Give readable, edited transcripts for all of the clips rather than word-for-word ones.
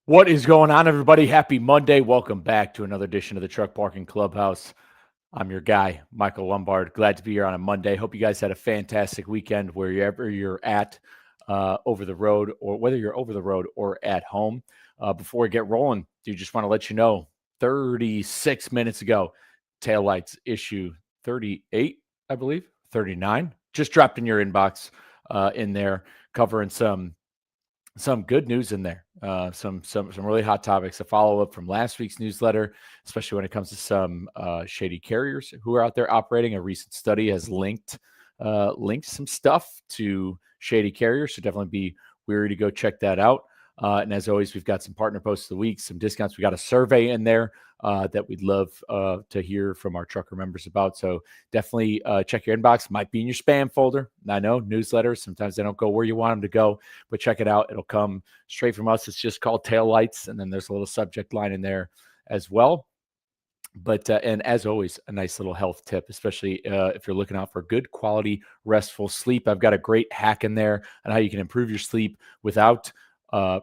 What is going on, everybody? Happy Monday. Welcome back to another edition of the Truck Parking Clubhouse. I'm your guy, Michael Lombard. Glad to be here on a Monday. Hope you guys had a fantastic weekend wherever you're at over the road, or whether you're over the road or at home. Before we get rolling, do just want to let you know 36 minutes ago, taillights issue 38, I believe, 39, just dropped in your inbox in there, covering some good news in there. Some really hot topics. A follow up from last week's newsletter, especially when it comes to some shady carriers who are out there operating. A recent study has linked some stuff to shady carriers, so definitely be weary to go check that out. And as always, we've got some partner posts of the week, some discounts. We got a survey in there that we'd love to hear from our trucker members about. So definitely check your inbox. Might be in your spam folder. I know newsletters, sometimes they don't go where you want them to go, but check it out. It'll come straight from us. It's just called Taillights. And then there's a little subject line in there as well. But and as always, a nice little health tip, especially if you're looking out for good quality, restful sleep. I've got a great hack in there on how you can improve your sleep without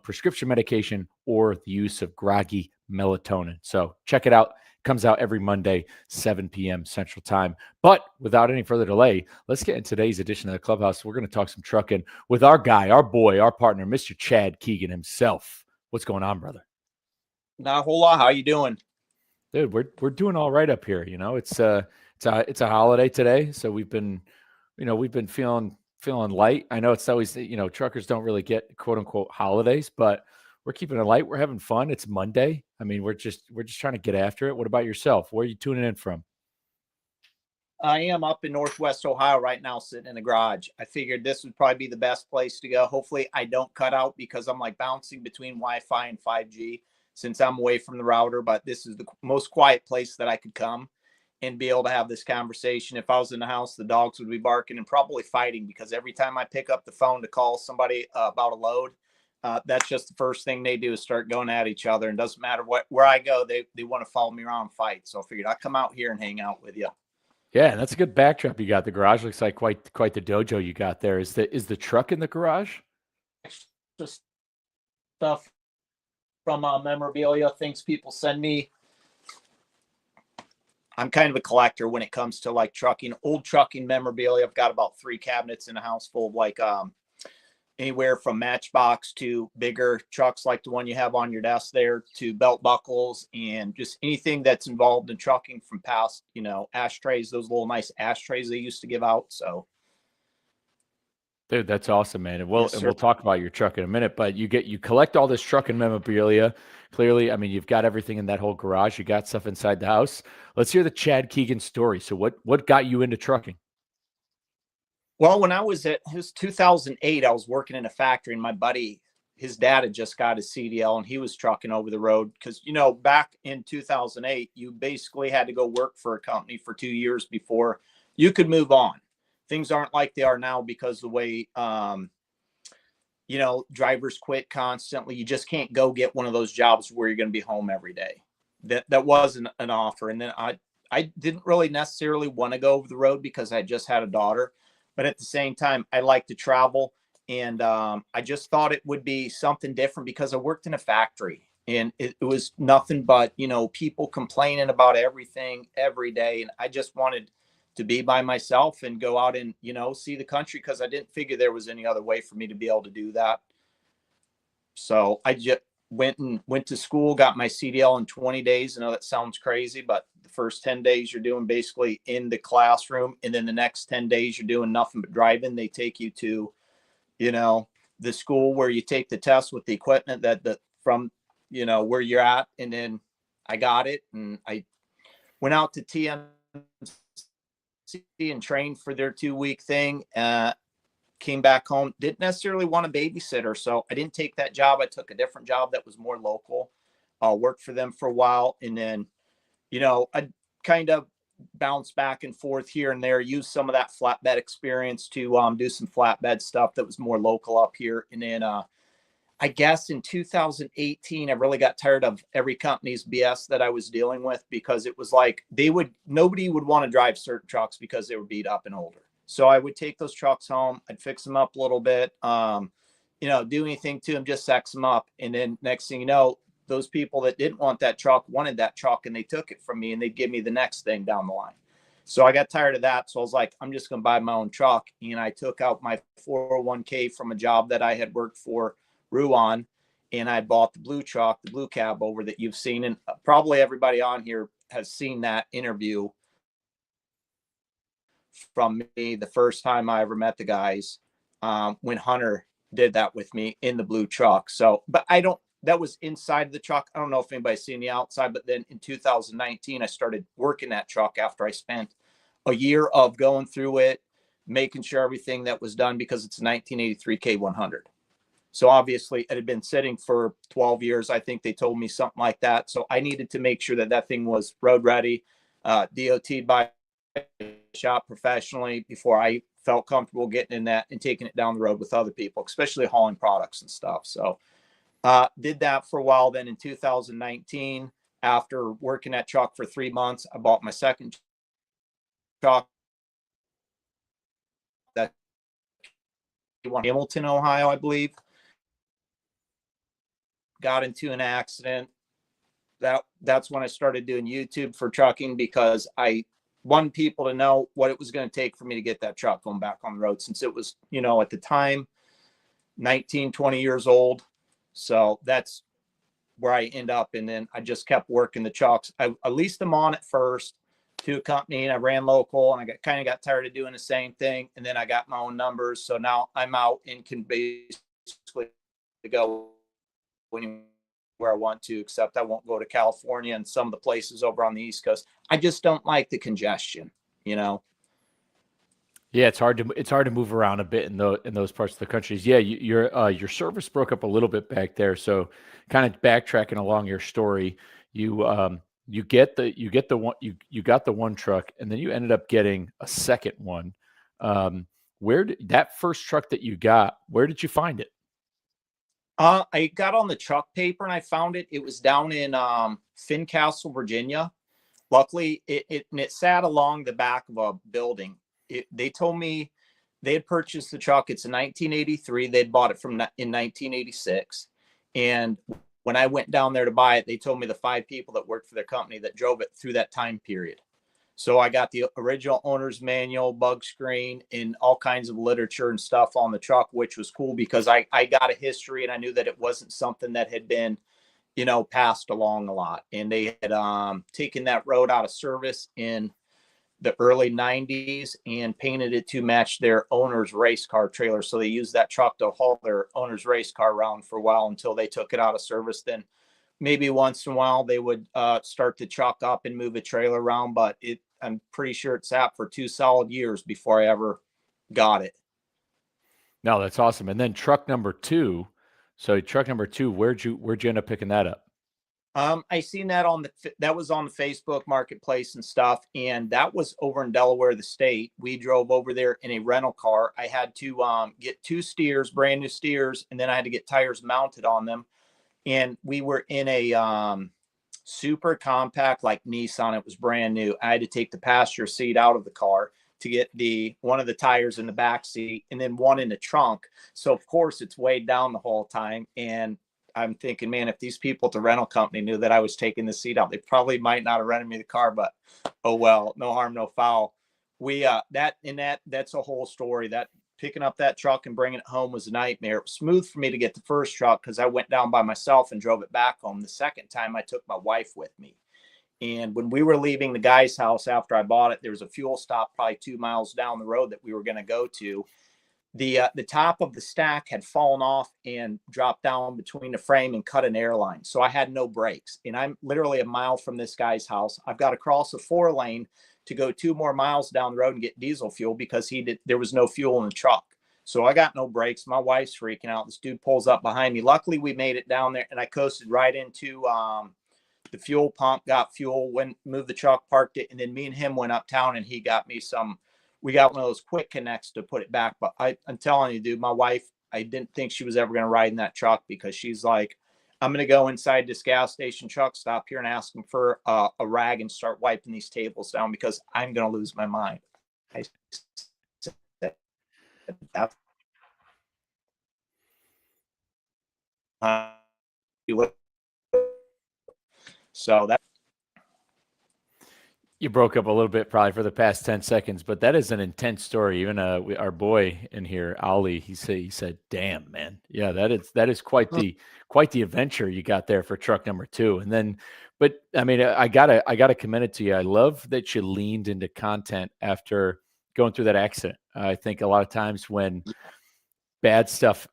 prescription medication or the use of groggy melatonin. So check it out. Comes out every Monday, 7 p.m. Central Time. But without any further delay, let's get in today's edition of the Clubhouse. We're going to talk some trucking with our guy, our boy, our partner, Mr. Chad Keegan himself. What's going on, brother? Not a whole lot. How you doing? Dude, we're doing all right up here. You know, it's a holiday today, so we've been feeling light. I know it's always, truckers don't really get quote unquote holidays, but we're keeping it light. We're having fun. It's Monday. I mean, we're just trying to get after it. What about yourself? Where are you tuning in from? I am up in Northwest Ohio right now, sitting in the garage. I figured this would probably be the best place to go. Hopefully, I don't cut out because I'm like bouncing between Wi-Fi and 5G since I'm away from the router. But this is the most quiet place that I could come and be able to have this conversation. If I was in the house, the dogs would be barking and probably fighting because every time I pick up the phone to call somebody about a load, that's just the first thing they do is start going at each other. And doesn't matter where I go, they want to follow me around and fight. So I figured I'd come out here and hang out with you. Yeah, and that's a good backdrop you got. The garage looks like quite the dojo you got there. Is the truck in the garage? Just stuff from memorabilia, things people send me. I'm kind of a collector when it comes to like trucking, old trucking memorabilia. I've got about 3 cabinets in a house full of like anywhere from Matchbox to bigger trucks like the one you have on your desk there to belt buckles and just anything that's involved in trucking from past, ashtrays, those little nice ashtrays they used to give out. So, Dude, that's awesome, man. And we'll yes, and sir. we'll talk about your truck in a minute, but you collect all this trucking memorabilia. Clearly, I mean, you've got everything in that whole garage. You got stuff inside the house. Let's hear the Chad Keegan story. So what got you into trucking? Well, when I was at his 2008, I was working in a factory and my buddy, his dad had just got his CDL and he was trucking over the road. Cause back in 2008, you basically had to go work for a company for 2 years before you could move on. Things aren't like they are now because the way, drivers quit constantly. You just can't go get one of those jobs where you're going to be home every day. That wasn't an offer. And then I didn't really necessarily want to go over the road because I just had a daughter, but at the same time, I like to travel. And I just thought it would be something different because I worked in a factory and it was nothing but, people complaining about everything every day. And I just wanted to be by myself and go out and, see the country because I didn't figure there was any other way for me to be able to do that. So I just went to school, got my CDL in 20 days. I know that sounds crazy, but the first 10 days you're doing basically in the classroom. And then the next 10 days you're doing nothing but driving. They take you to, the school where you take the test with the equipment that from, where you're at. And then I got it and I went out to TMC and trained for their 2-week thing. Came back home, didn't necessarily want a babysitter. So I didn't take that job. I took a different job that was more local. Worked for them for a while. And then, I kind of bounced back and forth here and there, used some of that flatbed experience to do some flatbed stuff that was more local up here. And then I guess in 2018, I really got tired of every company's BS that I was dealing with because it was like nobody would want to drive certain trucks because they were beat up and older. So I would take those trucks home. I'd fix them up a little bit, do anything to them, just sex them up. And then next thing you know, those people that didn't want that truck wanted that truck, and they took it from me, and they'd give me the next thing down the line. So I got tired of that. So I was like, I'm just going to buy my own truck. And I took out my 401k from a job that I had worked for Ruan, and I bought the blue truck, the blue cab over that you've seen. And probably everybody on here has seen that interview from me the first time I ever met the guys, when Hunter did that with me in the blue truck. So, but that was inside the truck. I don't know if anybody's seen the outside, but then in 2019, I started working that truck after I spent a year of going through it, making sure everything that was done, because it's a 1983 K100. So obviously it had been sitting for 12 years. I think they told me something like that. So I needed to make sure that that thing was road ready, DOT'd by shop professionally before I felt comfortable getting in that and taking it down the road with other people, especially hauling products and stuff. So did that for a while. Then in 2019, after working that truck for 3 months, I bought my second truck. That Hamilton, Ohio, I believe. Got into an accident. That's when I started doing YouTube for trucking, because I wanted people to know what it was going to take for me to get that truck going back on the road, since it was, at the time, 19, 20 years old. So that's where I end up. And then I just kept working the trucks. I leased them on at first to a company, and I ran local, and I kind of got tired of doing the same thing. And then I got my own numbers. So now I'm out and can basically go anywhere I want to, except I won't go to California and some of the places over on the East Coast. I just don't like the congestion, Yeah, it's hard to move around a bit in those parts of the countries. Yeah, your service broke up a little bit back there. So kind of backtracking along your story, you got the one truck, and then you ended up getting a second one. Where did that first truck that you got, where did you find it? I got on the truck paper and I found it. It was down in Fincastle, Virginia. Luckily, it sat along the back of a building. They told me they had purchased the truck. It's a 1983. They'd bought it in 1986. And when I went down there to buy it, they told me the 5 people that worked for their company that drove it through that time period. So I got the original owner's manual, bug screen, and all kinds of literature and stuff on the truck, which was cool because I got a history, and I knew that it wasn't something that had been, passed along a lot. And they had taken that road out of service in the early 90s and painted it to match their owner's race car trailer. So they used that truck to haul their owner's race car around for a while until they took it out of service. Then maybe once in a while they would start to chalk up and move a trailer around, but I'm pretty sure it sat for 2 solid years before I ever got it. No, that's awesome. And then truck number two. So truck number two, where'd you end up picking that up? I seen that that was on the Facebook marketplace and stuff. And that was over in Delaware, the state. We drove over there in a rental car. I had to get 2 steers, brand new steers. And then I had to get tires mounted on them. And we were in a super compact, like Nissan. It was brand new. I had to take the passenger seat out of the car to get one of the tires in the back seat, and then one in the trunk. So of course it's weighed down the whole time. And I'm thinking, man, if these people at the rental company knew that I was taking the seat out, they probably might not have rented me the car, but oh well, no harm, no foul. That's a whole story. That picking up that truck and bringing it home was a nightmare. It was smooth for me to get the first truck because I went down by myself and drove it back home. The second time I took my wife with me. And when we were leaving the guy's house after I bought it, there was a fuel stop probably 2 miles down the road that we were going to go to. The top of the stack had fallen off and dropped down between the frame and cut an airline. So I had no brakes. And I'm literally a mile from this guy's house. I've got to cross a 4-lane to go 2 more miles down the road and get diesel fuel because there was no fuel in the truck. So I got no brakes. My wife's freaking out. This dude pulls up behind me. Luckily, we made it down there, and I coasted right into the fuel pump, got fuel, moved the truck, parked it, and then me and him went uptown, and he got me we got one of those quick connects to put it back. But I'm telling you, dude, my wife, I didn't think she was ever going to ride in that truck because she's like, I'm going to go inside this gas station truck stop here and ask them for a rag and start wiping these tables down because I'm going to lose my mind. I said, So that. You broke up a little bit probably for the past 10 seconds, but that is an intense story. Even our boy in here, Ali, he said, "Damn, man. Yeah, that is quite the adventure you got there for truck number 2." And then but I mean, I got to commend it to you. I love that you leaned into content after going through that accident. I think a lot of times when bad stuff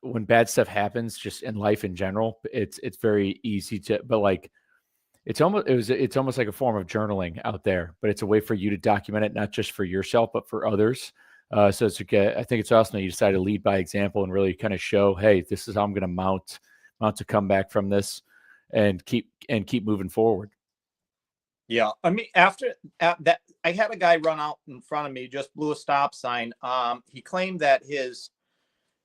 happens just in life in general, it's very easy to but like it's almost like a form of journaling out there, but it's a way for you to document it, not just for yourself, but for others. So it's okay. I think it's awesome that you decided to lead by example and really kind of show, hey, this is how I'm going to mount to come back from this and keep moving forward. Yeah, I mean, after that, I had a guy run out in front of me, just blew a stop sign. He claimed that his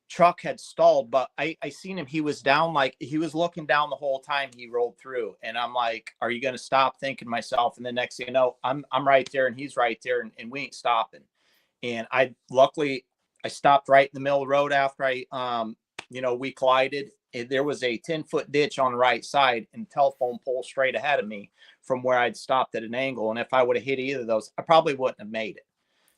truck had stalled, but I seen him. He was down, like he was looking down the whole time he rolled through, and I'm like, "Are you going to stop?" Thinking to myself, and the next thing you know, I'm right there, and he's right there, and we ain't stopping. And luckily I stopped right in the middle of the road after we collided. There was a 10-foot ditch on the right side and telephone pole straight ahead of me from where I'd stopped at an angle. And if I would have hit either of those, I probably wouldn't have made it.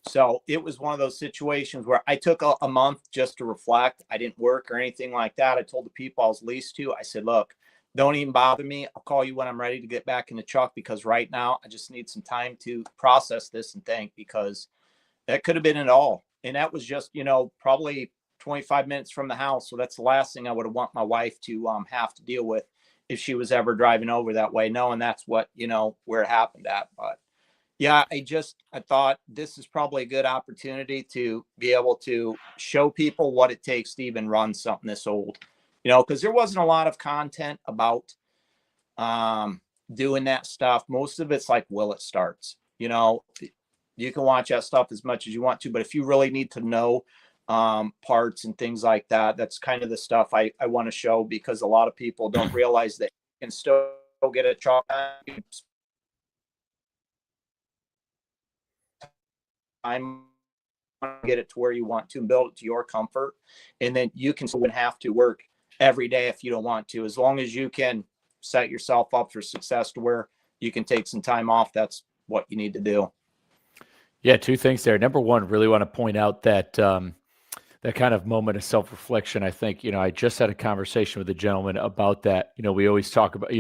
So it was one of those situations where I took a month just to reflect. I didn't work or anything like that. I told the people I was leased to, I said, look, don't even bother me. I'll call you when I'm ready to get back in the truck, because right now I just need some time to process this and think, because that could have been it all. And that was just, probably 25 minutes from the house. So that's the last thing I would have want my wife to have to deal with if she was ever driving over that way, knowing that's what, where it happened at. But yeah, I thought this is probably a good opportunity to be able to show people what it takes to even run something this old, because there wasn't a lot of content about doing that stuff. Most of it's like, will it starts, you can watch that stuff as much as you want to, but if you really need to know parts and things like that, that's kind of the stuff I want to show, because a lot of people don't realize that you can still get a truck. I'm get it to where you want to and build it to your comfort, and then you can still have to work every day if you don't want to, as long as you can set yourself up for success to where you can take some time off. That's what you need to do. Yeah, two things there. Number one, really want to point out that that kind of moment of self-reflection. I think, I just had a conversation with a gentleman about that. We always talk about,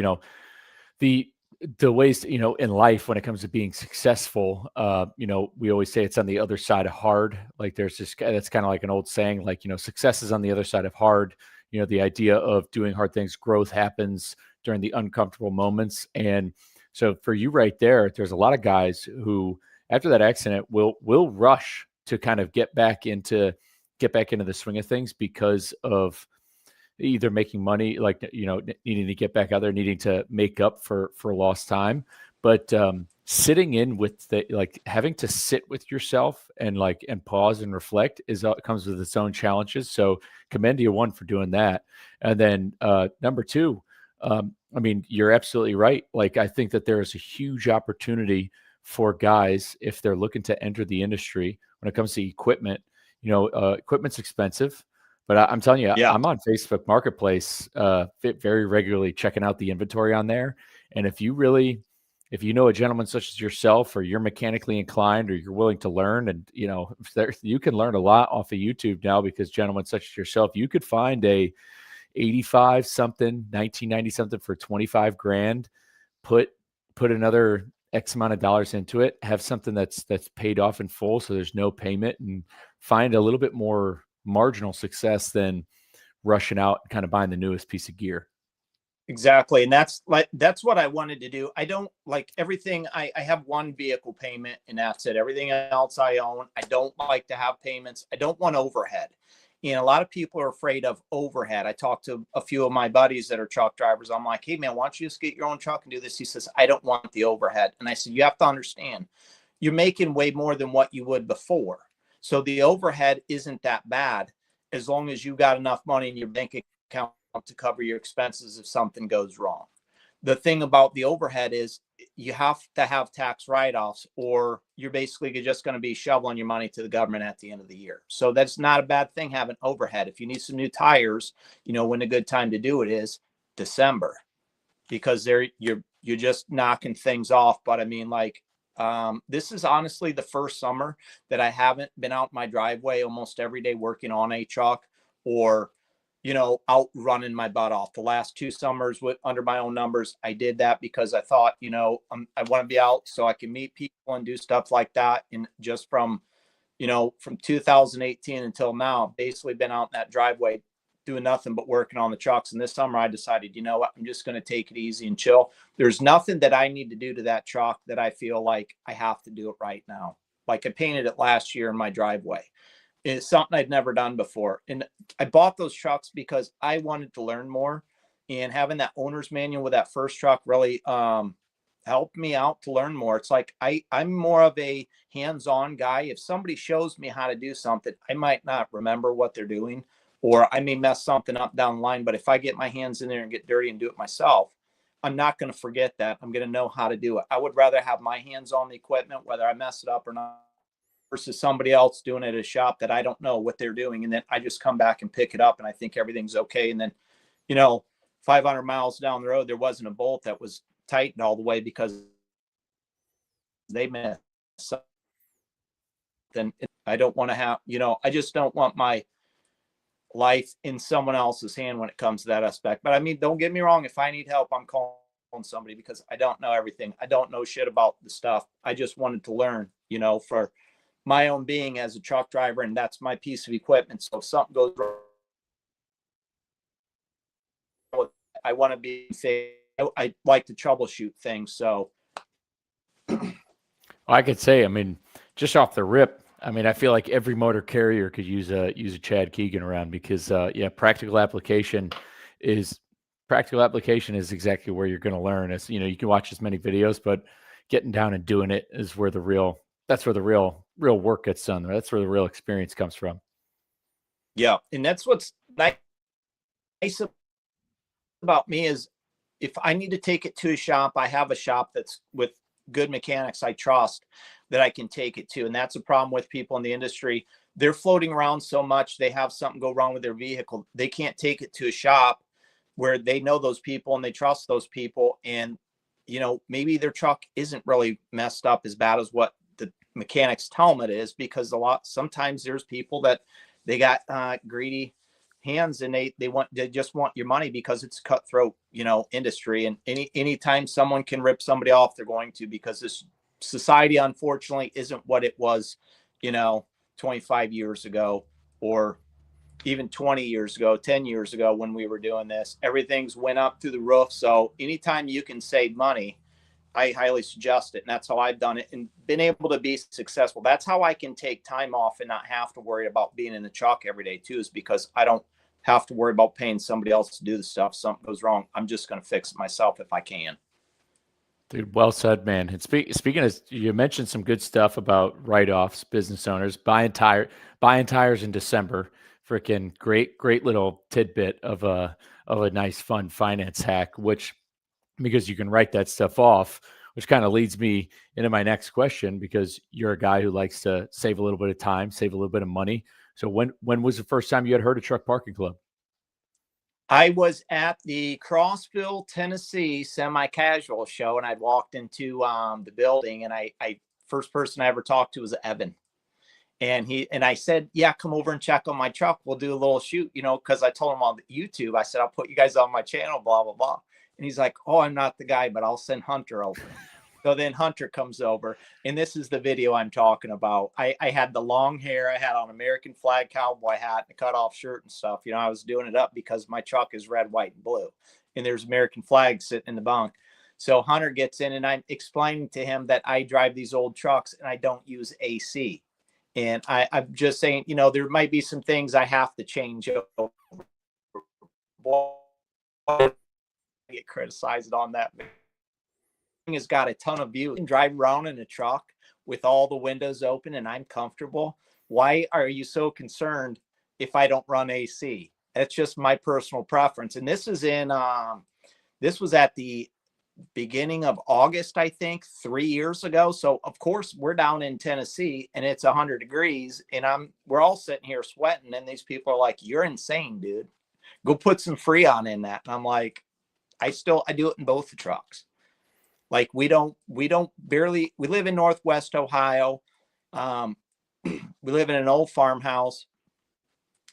the the ways, in life when it comes to being successful, we always say it's on the other side of hard. Like there's this that's kind of like an old saying, like, success is on the other side of hard. The idea of doing hard things, growth happens during the uncomfortable moments. And so for you right there's a lot of guys who after that accident will rush to kind of get back into the swing of things because of either making money, like, needing to get back out there, needing to make up for lost time. But sitting in with like having to sit with yourself and pause and reflect comes with its own challenges. So commend you, one, for doing that. And then number two, I mean, you're absolutely right. Like, I think that there is a huge opportunity for guys if they're looking to enter the industry when it comes to equipment. Equipment's expensive, but I'm telling you, Yeah, I'm on Facebook Marketplace very regularly, checking out the inventory on there. And if you know a gentleman such as yourself, or you're mechanically inclined, or you're willing to learn, and you can learn a lot off of YouTube now, because gentlemen such as yourself, you could find a 85 something, 1990 something for 25 grand, put another X amount of dollars into it, have something that's paid off in full, so there's no payment, and find a little bit more marginal success than rushing out and kind of buying the newest piece of gear. exactly. And that's what I wanted to do. I don't like everything. I have one vehicle payment, and that's it. Everything else I own. I don't like to have payments. I don't want overhead. And a lot of people are afraid of overhead. I talked to a few of my buddies that are truck drivers. I'm like, hey man, why don't you just get your own truck and do this? He says, I don't want the overhead. And I said, you have to understand, you're making way more than what you would before. So the overhead isn't that bad, as long as you got enough money in your bank account to cover your expenses if something goes wrong. The thing about the overhead is you have to have tax write-offs, or you're basically just going to be shoveling your money to the government at the end of the year. So that's not a bad thing, having overhead. If you need some new tires, when a good time to do it is December, because you're just knocking things off. But I mean, like, this is honestly the first summer that I haven't been out my driveway almost every day working on a truck, or out running my butt off. The last 2 summers under my own numbers, I did that because I thought, I want to be out so I can meet people and do stuff like that. And just from 2018 until now, I've basically been out in that driveway doing nothing but working on the trucks. And this summer I decided, what, I'm just going to take it easy and chill. There's nothing that I need to do to that truck that I feel like I have to do it right now. Like, I painted it last year in my driveway. It's something I'd never done before. And I bought those trucks because I wanted to learn more, and having that owner's manual with that first truck really helped me out to learn more. It's like, I'm more of a hands-on guy. If somebody shows me how to do something, I might not remember what they're doing, or I may mess something up down the line. But if I get my hands in there and get dirty and do it myself, I'm not going to forget that. I'm going to know how to do it. I would rather have my hands on the equipment, whether I mess it up or not, versus somebody else doing it at a shop that I don't know what they're doing. And then I just come back and pick it up and I think everything's okay. And then, 500 miles down the road, there wasn't a bolt that was tightened all the way because they messed something. I don't want to have, I just don't want my life in someone else's hand when it comes to that aspect. But I mean, don't get me wrong. If I need help, I'm calling somebody, because I don't know everything. I don't know shit about the stuff. I just wanted to learn, for my own being as a truck driver, and that's my piece of equipment. So if something goes wrong, I want to be safe. I like to troubleshoot things. So I could say, I mean, just off the rip, I mean, I feel like every motor carrier could use a Chad Keegan around, because practical application is exactly where you're going to learn. As you can watch as many videos, but getting down and doing it is where the real work gets done. That's where the real experience comes from. Yeah, and that's what's nice about me is, if I need to take it to a shop, I have a shop that's with good mechanics I trust that I can take it to. And that's a problem with people in the industry. They're floating around so much, they have something go wrong with their vehicle, they can't take it to a shop where they know those people and they trust those people. And maybe their truck isn't really messed up as bad as what the mechanics tell them it is, because sometimes there's people that they got greedy hands, and they just want your money because it's cutthroat, industry. And anytime someone can rip somebody off, they're going to, because this society, unfortunately, isn't what it was, 25 years ago, or even 20 years ago, 10 years ago, when we were doing this. Everything's went up through the roof. So anytime you can save money, I highly suggest it. And that's how I've done it and been able to be successful. That's how I can take time off and not have to worry about being in the truck every day too, is because I don't have to worry about paying somebody else to do the stuff. Something goes wrong, I'm just going to fix it myself if I can. Dude, well said, man. And speaking of, you mentioned some good stuff about write-offs, business owners buying tires in December. Freaking great little tidbit of a nice fun finance hack, which, because you can write that stuff off, which kind of leads me into my next question, because you're a guy who likes to save a little bit of time, save a little bit of money. So when was the first time you had heard of Truck Parking Club? I was at the Crossville, Tennessee semi-casual show, and I'd walked into the building, and I first person I ever talked to was Evan. And I said, yeah, come over and check on my truck. We'll do a little shoot, because I told him on YouTube, I said, I'll put you guys on my channel, blah, blah, blah. And he's like, oh, I'm not the guy, but I'll send Hunter over. So then Hunter comes over, and this is the video I'm talking about. I had the long hair. I had on American flag cowboy hat and a cutoff shirt and stuff. I was doing it up because my truck is red, white, and blue. And there's American flags sitting in the bunk. So Hunter gets in, and I'm explaining to him that I drive these old trucks and I don't use AC. And I'm just saying, there might be some things I have to change over. Boy, I get criticized on that. Has got a ton of views. I can drive around in a truck with all the windows open and I'm comfortable. Why are you so concerned if I don't run AC? That's just my personal preference. And this is this was at the beginning of August, I think, 3 years ago. So of course we're down in Tennessee and it's 100 degrees and we're all sitting here sweating. And these people are like, "You're insane, dude. Go put some Freon in that." And I'm like, I do it in both the trucks. Like we live in Northwest Ohio. We live in an old farmhouse.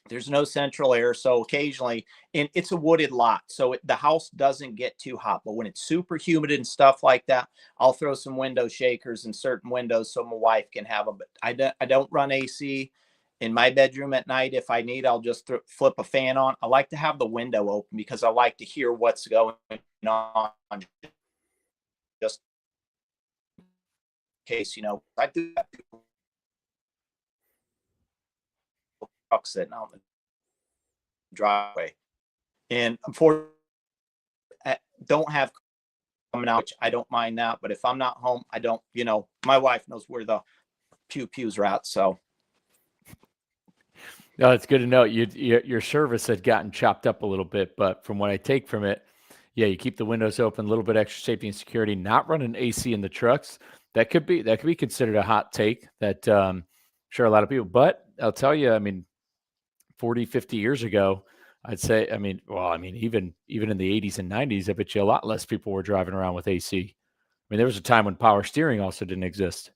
There's no central air. So occasionally, and it's a wooded lot. So the house doesn't get too hot. But when it's super humid and stuff like that, I'll throw some window shakers in certain windows so my wife can have them. But I don't run AC in my bedroom at night. If I need, I'll just flip a fan on. I like to have the window open because I like to hear what's going on. Just in case, I do have trucks sitting out in the driveway. And unfortunately, I don't have coming out, which I don't mind that. But if I'm not home, I don't, my wife knows where the pews are at. So. No, it's good to know. Your service had gotten chopped up a little bit, but from what I take from it, yeah, you keep the windows open, a little bit extra safety and security, not running AC in the trucks. That could be considered a hot take that sure a lot of people, but I'll tell you, I mean, 40, 50 years ago, I'd say, even in the 80s and 90s, I bet you a lot less people were driving around with AC. I mean, there was a time when power steering also didn't exist.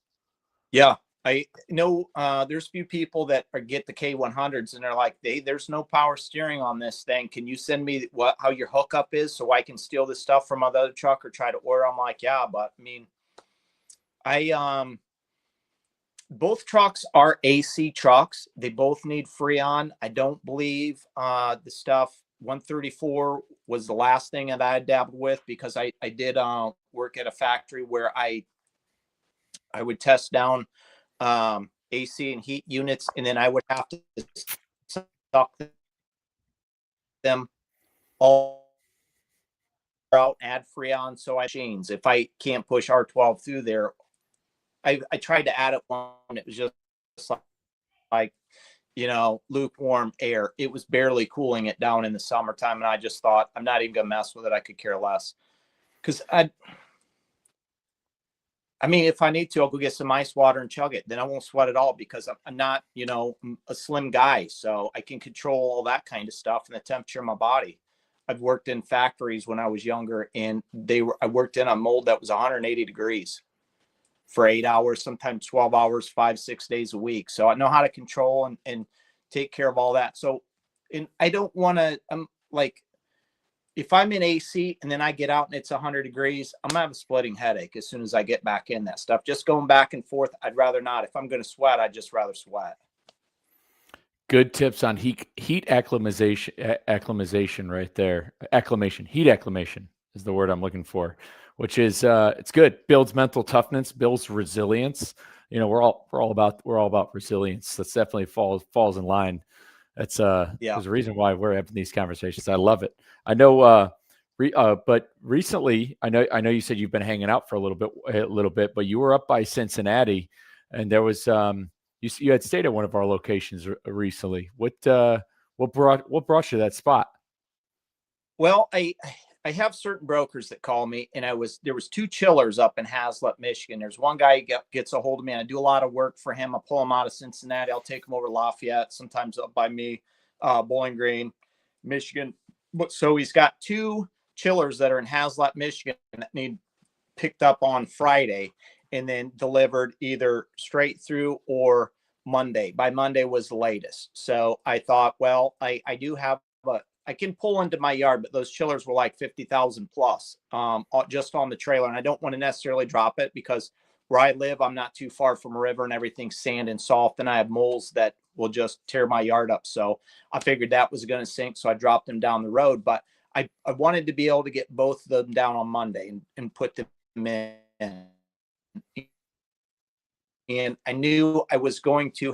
Yeah, I know there's a few people that get the K100s and they're like, there's no power steering on this thing. Can you send me how your hookup is so I can steal this stuff from another truck or try to order? I'm like, yeah, but I mean, both trucks are AC trucks. They both need Freon. I don't believe the stuff 134 was the last thing that I dabbled with because I did work at a factory where I would test down AC and heat units, and then I would have to suck them all out, add Freon. So machines, if I can't push R12 through there, I tried to add it one. It was just like, lukewarm air. It was barely cooling it down in the summertime. And I just thought, I'm not even going to mess with it. I could care less. Because I mean, if I need to, I'll go get some ice water and chug it. Then I won't sweat at all because I'm not, a slim guy. So I can control all that kind of stuff and the temperature of my body. I've worked in factories when I was younger, and I worked in a mold that was 180 degrees for 8 hours, sometimes 12 hours, 5-6 days a week. So I know how to control and take care of all that. So, and I don't want to, I'm like, if I'm in AC and then I get out and it's 100 degrees, I'm gonna have a splitting headache as soon as I get back in that stuff. Just going back and forth, I'd rather not. If I'm going to sweat, I'd just rather sweat. Good tips on heat acclimatization right there. Heat acclimation is the word I'm looking for, which is it's good. Builds mental toughness, builds resilience. We're all about resilience. That's definitely falls in line. That's there's a reason why we're having these conversations. I love it. I know but recently I know you said you've been hanging out for a little bit, but you were up by Cincinnati and there was you had stayed at one of our locations recently. What brought you to that spot? Well, I have certain brokers that call me, and there was two chillers up in Hazlet, Michigan. There's one guy gets a hold of me, and I do a lot of work for him. I pull him out of Cincinnati. I'll take him over to Lafayette, sometimes up by me, Bowling Green, Michigan. But so he's got two chillers that are in Hazlet, Michigan that need picked up on Friday and then delivered either straight through or Monday. By Monday was the latest. So I thought, well, I do have I can pull into my yard, but those chillers were like 50,000 plus just on the trailer. And I don't want to necessarily drop it because where I live, I'm not too far from a river and everything's sand and soft. And I have moles that will just tear my yard up. So I figured that was going to sink. So I dropped them down the road. But I wanted to be able to get both of them down on Monday and put them in. And I knew I was going to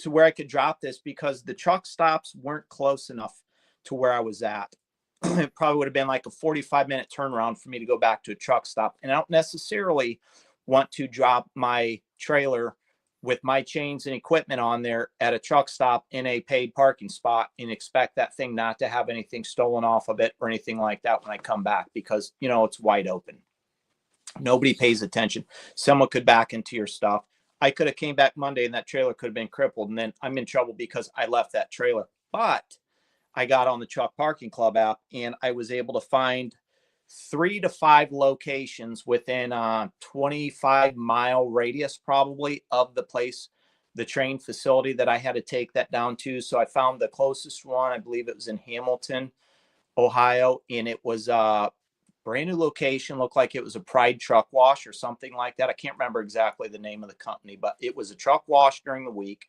where I could drop this because the truck stops weren't close enough to where I was at. It probably would have been like a 45-minute turnaround for me to go back to a truck stop. And I don't necessarily want to drop my trailer with my chains and equipment on there at a truck stop in a paid parking spot and expect that thing not to have anything stolen off of it or anything like that when I come back, because, you know, it's wide open. Nobody pays attention. Someone could back into your stuff. I could have came back Monday and that trailer could have been crippled, and then I'm in trouble because I left that trailer. But I got on the Truck Parking Club app and I was able to find 3 to 5 locations within a 25-mile radius probably of the place, the train facility that I had to take that down to. So I found the closest one. I believe it was in Hamilton, Ohio, and it was a brand new location. Looked like it was a Pride truck wash or something like that. I can't remember exactly the name of the company, but it was a truck wash during the week.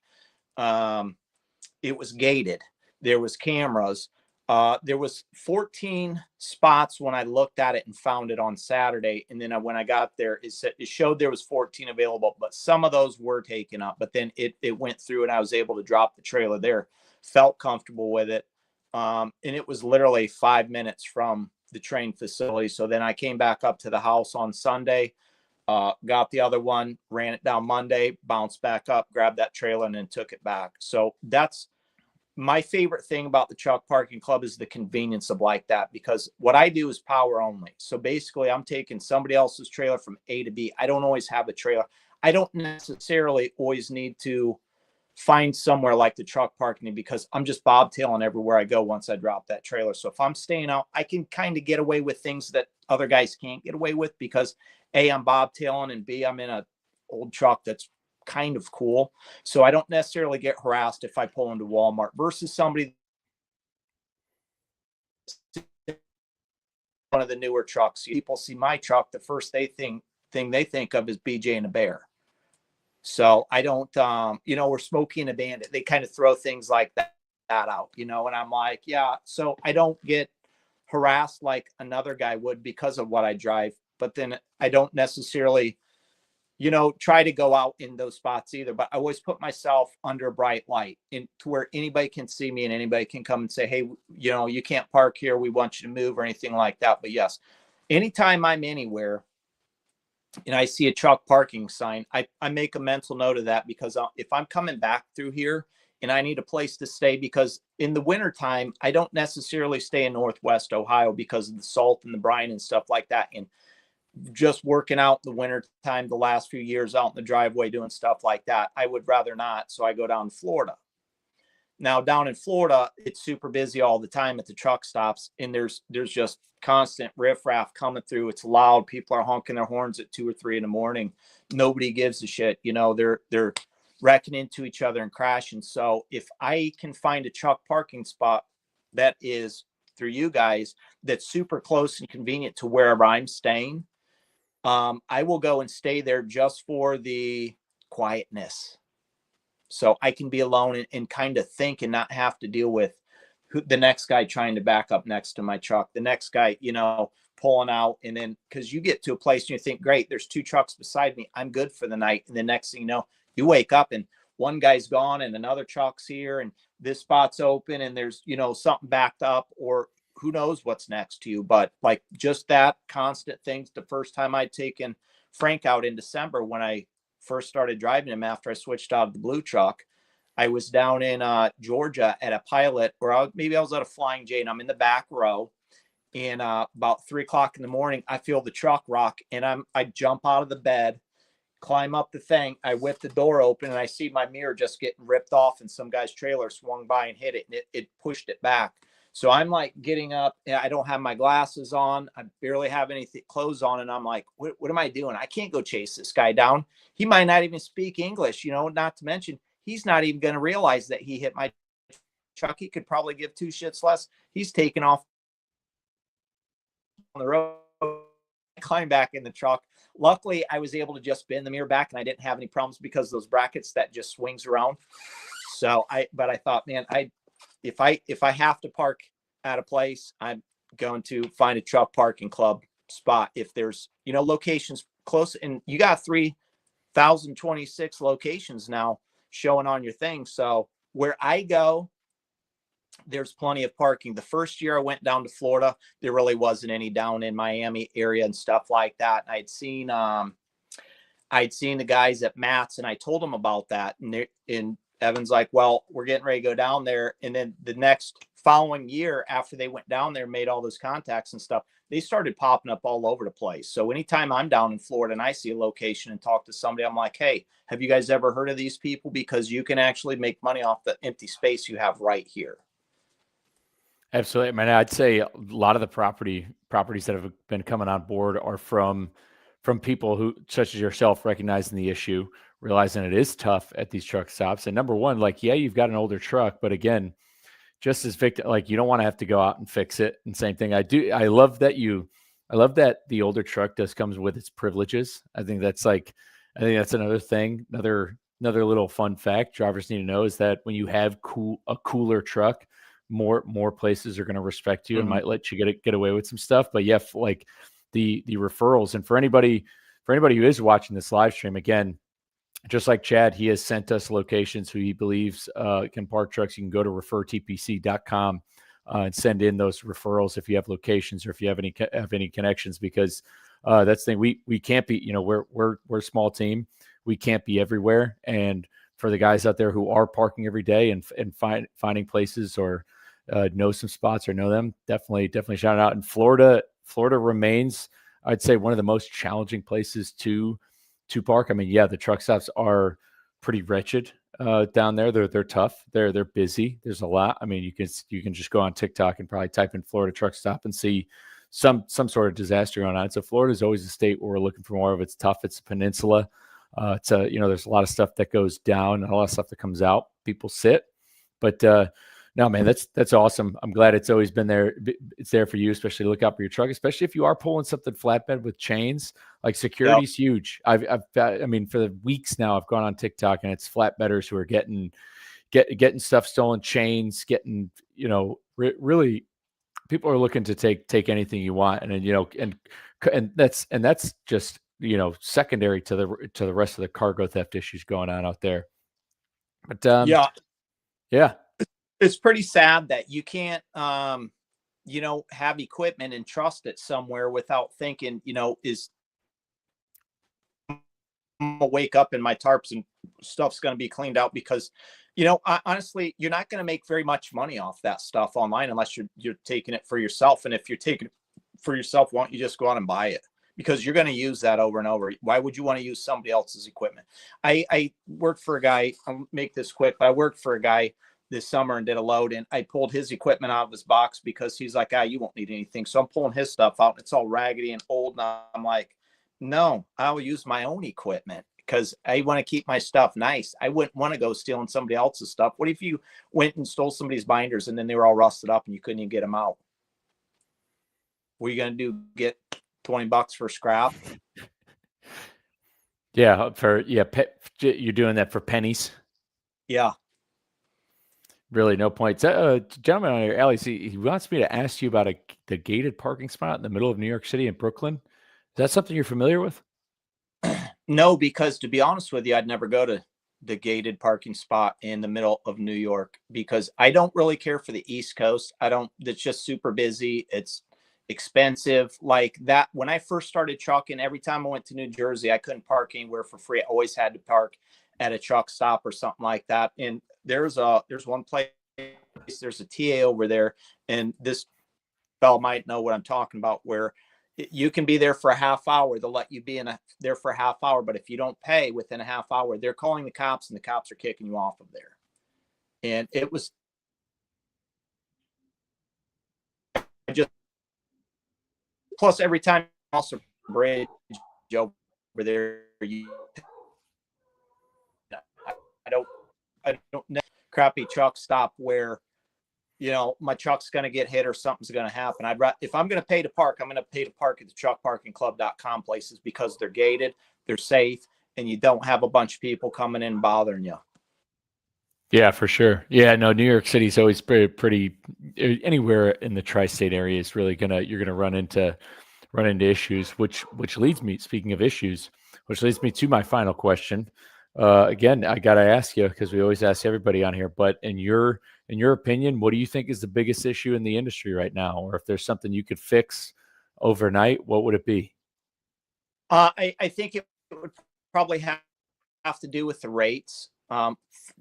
It was gated. There was cameras. There was 14 spots when I looked at it and found it on Saturday. And then when I got there, it showed there was 14 available, but some of those were taken up. But then it went through and I was able to drop the trailer there. Felt comfortable with it. And it was literally 5 minutes from the train facility. So then I came back up to the house on Sunday, got the other one, ran it down Monday, bounced back up, grabbed that trailer, and then took it back. So that's my favorite thing about the Truck Parking Club, is the convenience of like that, because what I do is power only. So basically I'm taking somebody else's trailer from A to B. I don't always have a trailer. I don't necessarily always need to find somewhere like the truck parking, because I'm just bobtailing everywhere I go once I drop that trailer. So if I'm staying out, I can kind of get away with things that other guys can't get away with, because A, I'm bobtailing, and B, I'm in a old truck that's kind of cool. So I don't necessarily get harassed if I pull into Walmart versus somebody, one of the newer trucks. People see my truck, the first thing they think of is BJ and a Bear. So I don't, we're Smokey and a Bandit. They kind of throw things like that out, and I'm like, yeah. So I don't get harassed like another guy would because of what I drive. But then I don't necessarily, try to go out in those spots either. But I always put myself under a bright light to where anybody can see me and anybody can come and say, hey, you can't park here. We want you to move or anything like that. But yes, anytime I'm anywhere and I see a truck parking sign, I make a mental note of that, because if I'm coming back through here and I need a place to stay, because in the wintertime, I don't necessarily stay in Northwest Ohio because of the salt and the brine and stuff like that. And just working out in the wintertime the last few years out in the driveway doing stuff like that, I would rather not. So I go down to Florida. Now down in Florida, it's super busy all the time at the truck stops, and there's just constant riffraff coming through. It's loud. People are honking their horns at 2 or 3 in the morning. Nobody gives a shit. They're wrecking into each other and crashing. So if I can find a truck parking spot that is through you guys, that's super close and convenient to wherever I'm staying, I will go and stay there just for the quietness. So I can be alone and kind of think and not have to deal with the next guy trying to back up next to my truck, the next guy, pulling out. And then, because you get to a place and you think, great, there's 2 trucks beside me, I'm good for the night. And the next thing you know, you wake up and one guy's gone and another truck's here and this spot's open and there's, something backed up, or who knows what's next to you. But like just that constant things. The first time I'd taken Frank out in December, when I first started driving him after I switched out of the blue truck, I was down in Georgia at a pilot, or maybe I was at a Flying J, and I'm in the back row. And about 3:00 in the morning, I feel the truck rock, and I jump out of the bed, climb up the thing. I whip the door open, and I see my mirror just getting ripped off, and some guy's trailer swung by and hit it, and it pushed it back. So I'm like getting up, and I don't have my glasses on. I barely have any clothes on, and I'm like, what am I doing? I can't go chase this guy down. He might not even speak English, not to mention he's not even going to realize that he hit my truck. He could probably give 2 shits less. He's taking off on the road. I climbed back in the truck. Luckily, I was able to just bend the mirror back, and I didn't have any problems because those brackets that just swings around. So I thought, man, if I have to park at a place, I'm going to find a truck parking club spot. If there's, locations close, and you got 3,026 locations now showing on your thing. So where I go, there's plenty of parking. The first year I went down to Florida, there really wasn't any down in Miami area and stuff like that. And I'd seen, I'd seen the guys at Matt's, and I told them about that. And Evan's like, well, we're getting ready to go down there. And then the next following year, after they went down there, made all those contacts and stuff, they started popping up all over the place. So anytime I'm down in Florida and I see a location and talk to somebody, I'm like, hey, have you guys ever heard of these people? Because you can actually make money off the empty space you have right here. Absolutely. I mean, I'd say a lot of the properties that have been coming on board are from people who, such as yourself, recognizing the issue, realizing it is tough at these truck stops. And number one, like, yeah, you've got an older truck, but again, just as victim, like, you don't want to have to go out and fix it. And same thing. I love that the older truck comes with its privileges. I think that's another thing, another little fun fact drivers need to know is that when you have a cooler truck, more places are going to respect you and might let you get away with some stuff. But yeah, like the referrals, and for anybody who is watching this live stream, again, just like Chad, he has sent us locations who he believes can park trucks. You can go to referrtpc.com and send in those referrals if you have locations or if you have any connections, because that's the thing. We can't be, we're a small team. We can't be everywhere. And for the guys out there who are parking every day and finding places or know some spots or know them, definitely shout it out. And Florida remains, I'd say, one of the most challenging places to park. I mean, yeah, the truck stops are pretty wretched down there. They're tough. They're busy. There's a lot. I mean, you can just go on TikTok and probably type in Florida truck stop and see some sort of disaster going on. So Florida is always a state where we're looking for more of. It's tough. It's a peninsula. There's a lot of stuff that goes down and a lot of stuff that comes out. People sit, but no, man, that's awesome. I'm glad it's always been there. It's there for you, especially to look out for your truck, especially if you are pulling something flatbed with chains. Like, security's huge. I mean, for the weeks now, I've gone on TikTok and it's flatbedders who are getting stuff stolen, chains, getting, really people are looking to take anything you want. And that's just, secondary to the rest of the cargo theft issues going on out there. But yeah. It's pretty sad that you can't, have equipment and trust it somewhere without thinking, is I'm gonna wake up and my tarps and stuff's going to be cleaned out, because, honestly, you're not going to make very much money off that stuff online unless you're taking it for yourself. And if you're taking it for yourself, why don't you just go out and buy it? Because you're going to use that over and over. Why would you want to use somebody else's equipment? I worked for a guy, I'll make this quick, but I worked for a guy this summer and did a load, and I pulled his equipment out of his box because he's like, you won't need anything. So I'm pulling his stuff out and it's all raggedy and old. And I'm like, no, I will use my own equipment because I want to keep my stuff nice. I wouldn't want to go stealing somebody else's stuff. What if you went and stole somebody's binders and then they were all rusted up and you couldn't even get them out? What are you going to do? Get $20 for scrap? Yeah. You're doing that for pennies. Yeah. Really, no point. Gentleman on your alley, he wants me to ask you about the gated parking spot in the middle of New York City in Brooklyn. Is that something you're familiar with? No, because to be honest with you, I'd never go to the gated parking spot in the middle of New York because I don't really care for the East Coast. It's just super busy. It's expensive like that. When I first started trucking, every time I went to New Jersey, I couldn't park anywhere for free. I always had to park at a truck stop or something like that. And there's one place, there's a TA over there, and this fellow might know what I'm talking about, where you can be there for a half hour. They'll let you be there for a half hour, but if you don't pay within a half hour, they're calling the cops and the cops are kicking you off of there. And it was just, plus every time also bridge over there, I don't know, crappy truck stop where, my truck's going to get hit or something's going to happen. If I'm going to pay to park, I'm going to pay to park at the truckparkingclub.com places because they're gated, they're safe, and you don't have a bunch of people coming in and bothering you. Yeah, for sure. Yeah, no, New York City's always pretty anywhere in the tri-state area is really you're gonna run into issues, which leads me, speaking of issues, which leads me to my final question. Again, I gotta ask you because we always ask everybody on here, but in your opinion, what do you think is the biggest issue in the industry right now? Or if there's something you could fix overnight, what would it be? I think it would probably have to do with the rates.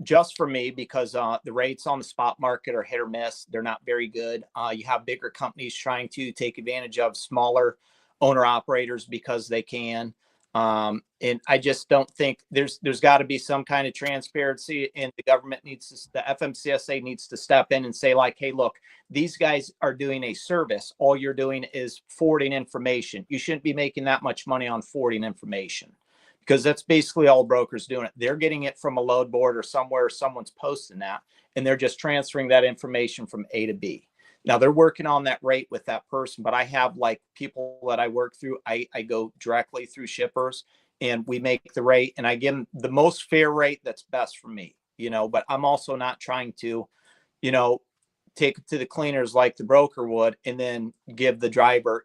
Just for me, because the rates on the spot market are hit or miss. They're not very good. You have bigger companies trying to take advantage of smaller owner operators because they can. And I just don't think there's got to be some kind of transparency, and the government the FMCSA needs to step in and say, like, hey, look, these guys are doing a service. All you're doing is forwarding information. You shouldn't be making that much money on forwarding information, because that's basically all brokers doing it. They're getting it from a load board or somewhere, someone's posting that, and they're just transferring that information from A to B. Now they're working on that rate with that person, but I have like people that I work through. I go directly through shippers, and we make the rate, and I give them the most fair rate that's best for me, but I'm also not trying to, take it to the cleaners like the broker would, and then give the driver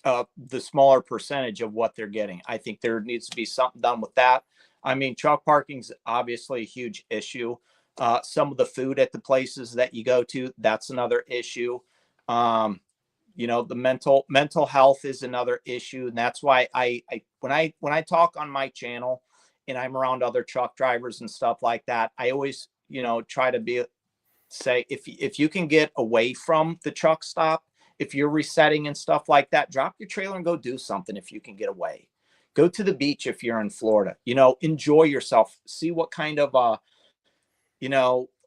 the smaller percentage of what they're getting. I think there needs to be something done with that. I mean, truck parking's obviously a huge issue. Some of the food at the places that you go to, that's another issue. The mental health is another issue. And that's why when I talk on my channel and I'm around other truck drivers and stuff like that, I always, try to say, if you can get away from the truck stop, if you're resetting and stuff like that, drop your trailer and go do something. If you can get away, go to the beach. If you're in Florida, enjoy yourself, see what kind of,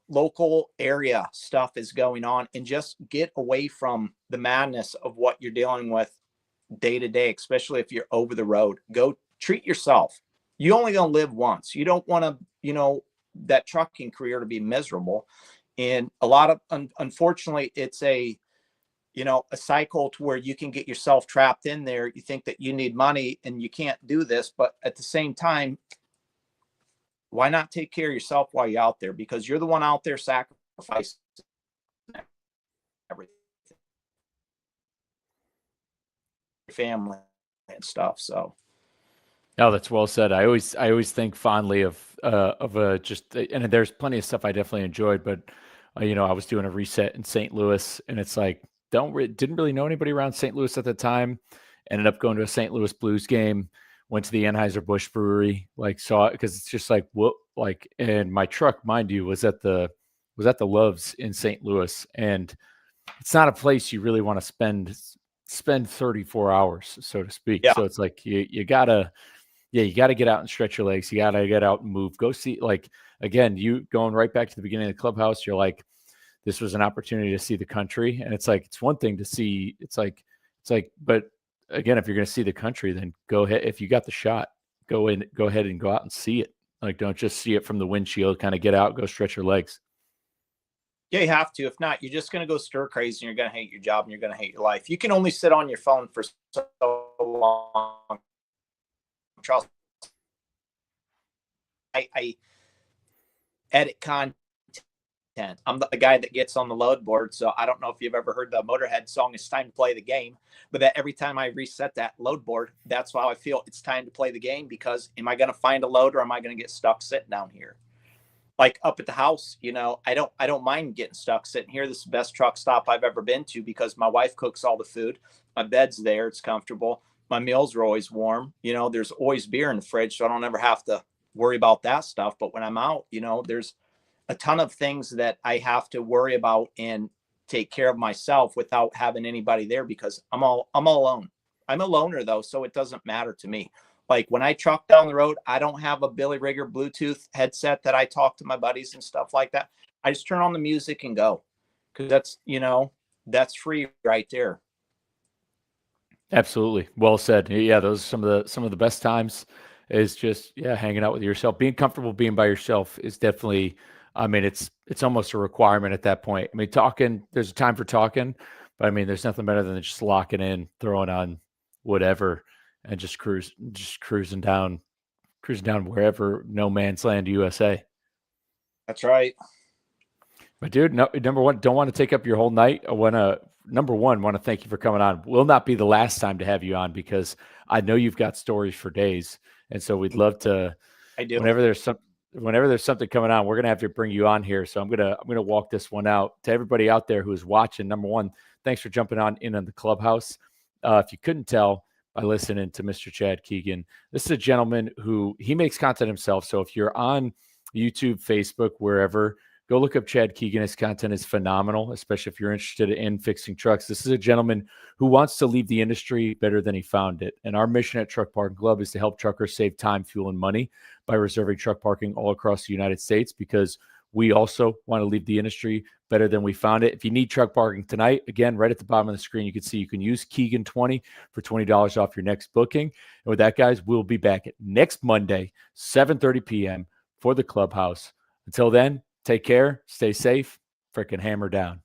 local area stuff is going on, and just get away from the madness of what you're dealing with day to day, especially if you're over the road. Go treat yourself. You only gonna live once. You don't want to, that trucking career to be miserable. And a lot of, unfortunately, it's a cycle to where you can get yourself trapped in there. You think that you need money and you can't do this, but at the same time, why not take care of yourself while you're out there? Because you're the one out there sacrificing everything, your family and stuff. So, No, that's well said. I always think fondly of and there's plenty of stuff I definitely enjoyed, but I was doing a reset in St. Louis, and it's like didn't really know anybody around St. Louis at the time. Ended up going to a St. Louis Blues game. Went to the Anheuser-Busch Brewery, saw it, because it's just like what, and my truck, mind you, was at the Loves in St. Louis, and it's not a place you really want to spend 34 hours, so to speak. yeah. So it's like you gotta get out and stretch your legs. You gotta get out and move. Go see, again, you going right back to the beginning of the Clubhouse. You're like, this was an opportunity to see the country, and it's like, it's one thing to see. It's like, but again, if you're going to see the country, then go ahead. If you got the shot, go ahead and go out and see it. Don't just see it from the windshield. Kind of get out, go stretch your legs. Yeah, you have to. If not, you're just going to go stir crazy, and you're going to hate your job, and you're going to hate your life. You can only sit on your phone for so long. Trust. I edit content. I'm the guy that gets on the load board. So I don't know if you've ever heard the Motorhead song, "It's Time to Play the Game," but that every time I reset that load board, that's how I feel. It's time to play the game, because am I going to find a load, or am I going to get stuck sitting down here? Like up at the house, I don't mind getting stuck sitting here. This is the best truck stop I've ever been to, because my wife cooks all the food. My bed's there. It's comfortable. My meals are always warm. There's always beer in the fridge, so I don't ever have to worry about that stuff. But when I'm out, there's a ton of things that I have to worry about and take care of myself without having anybody there, because I'm all alone. I'm a loner though, so it doesn't matter to me. Like when I truck down the road, I don't have a Billy Rigger Bluetooth headset that I talk to my buddies and stuff like that. I just turn on the music and go, because that's free right there. Absolutely. Well said. Yeah, those are some of the best times, is just hanging out with yourself. Being comfortable being by yourself is definitely, I mean, it's almost a requirement at that point. I mean, there's a time for talking, but I mean, there's nothing better than just locking in, throwing on whatever, and just cruising down wherever, no man's land, USA. That's right. But dude, no, number one, don't want to take up your whole night. I want to thank you for coming on. Will not be the last time to have you on, because I know you've got stories for days, and so we'd love to. I do. Whenever there's something coming on, we're gonna have to bring you on here. So I'm gonna walk this one out to everybody out there who is watching. Number one, thanks for jumping on the Clubhouse. If you couldn't tell by listening to Mr. Chad Keegan. This is a gentleman who he makes content himself. So if you're on YouTube, Facebook, wherever, go look up Chad Keegan. His content is phenomenal, especially if you're interested in fixing trucks. This is a gentleman who wants to leave the industry better than he found it. And our mission at Truck Parking Club is to help truckers save time, fuel, and money by reserving truck parking all across the United States, because we also want to leave the industry better than we found it. If you need truck parking tonight, again, right at the bottom of the screen, you can see you can use Keegan20 for $20 off your next booking. And with that, guys, we'll be back at next Monday, 7:30 p.m. for the Clubhouse. Until then, take care, stay safe, frickin' hammer down.